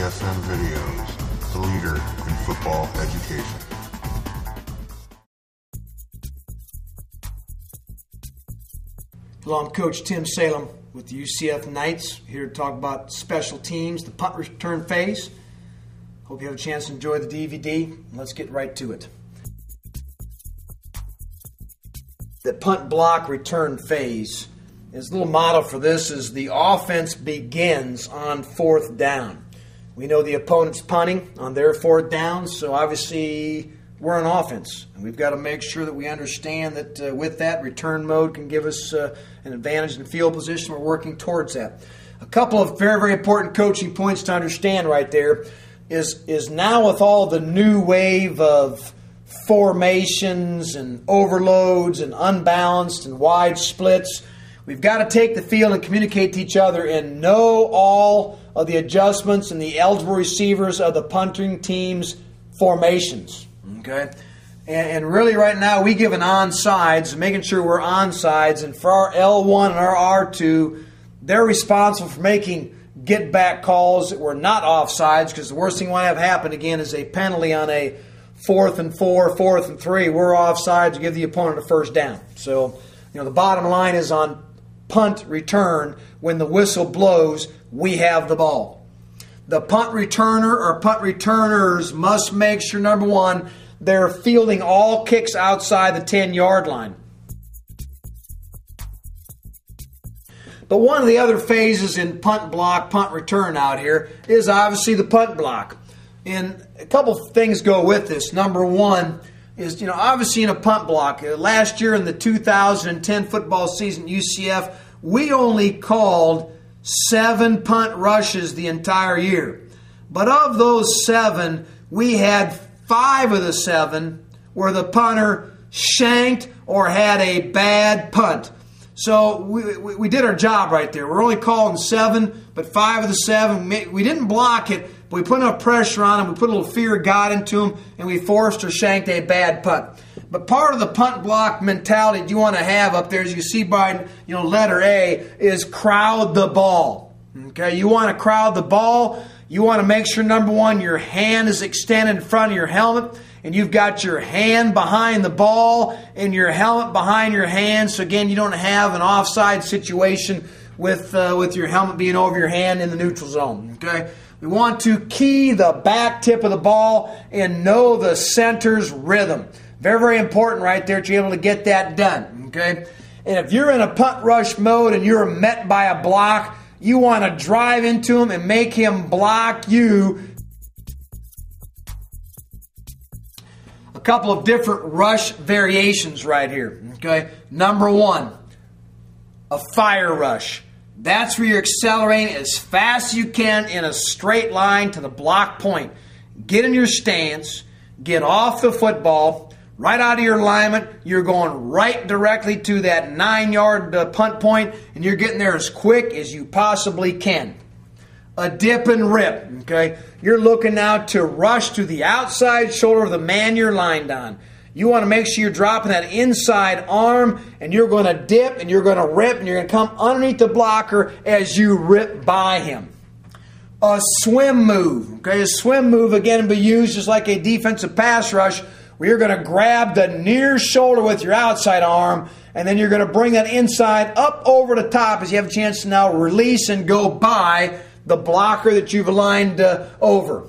UCSM Videos, the leader in football education. Hello, I'm Coach Tim Salem with the UCF Knights, here to talk about special teams, the punt return phase. Hope you have a chance to enjoy the DVD. Let's get right to it. The punt block return phase. His little motto for this is the offense begins on fourth down. We know the opponent's punting on their fourth down, so obviously we're on offense. And we've got to make sure that we understand that with that, return mode can give us an advantage in field position. We're working towards that. A couple of very, very important coaching points to understand right there is now with all the new wave of formations and overloads and unbalanced and wide splits, we've got to take the field and communicate to each other and know all of the adjustments and the eligible receivers of the punting team's formations. Okay? And really right now we give an onside, making sure we're onsides. And for our L1 and our R2, they're responsible for making get-back calls that were not offsides, because the worst thing we want to have happen again is a penalty on a 4th and 4, 4th and 3. We're offsides to give the opponent a first down. So, the bottom line is on punt return, when the whistle blows, we have the ball. The punt returner or punt returners must make sure, number one, they're fielding all kicks outside the 10-yard line. But one of the other phases in punt block, punt return out here is obviously the punt block. And a couple of things go with this. Number one is, obviously in a punt block, last year in the 2010 football season at UCF, we only called 7 punt rushes the entire year. But of those 7, we had 5 of the 7 where the punter shanked or had a bad punt. So we did our job right there. We're only calling 7, but 5 of the 7, we didn't block it, but we put enough pressure on him, we put a little fear of God into him, and we forced or shanked a bad punt. But part of the punt block mentality that you want to have up there, as you see by letter A, is crowd the ball. Okay, you want to crowd the ball. You want to make sure, number one, your hand is extended in front of your helmet, and you've got your hand behind the ball and your helmet behind your hand. So again, you don't have an offside situation with your helmet being over your hand in the neutral zone. Okay, we want to key the back tip of the ball and know the center's rhythm. Very, very important right there to be able to get that done. Okay, and if you're in a punt rush mode and you're met by a block, you want to drive into him and make him block you. A couple of different rush variations right here. Okay, number one, a fire rush. That's where you're accelerating as fast as you can in a straight line to the block point. Get in your stance, get off the football, right out of your alignment. You're going right directly to that 9-yard punt point, and you're getting there as quick as you possibly can. A dip and rip, okay? You're looking now to rush to the outside shoulder of the man you're lined on. You want to make sure you're dropping that inside arm, and you're going to dip, and you're going to rip, and you're going to come underneath the blocker as you rip by him. A swim move, okay? A swim move, again, will be used just like a defensive pass rush, where you're going to grab the near shoulder with your outside arm, and then you're going to bring that inside up over the top as you have a chance to now release and go by the blocker that you've aligned over.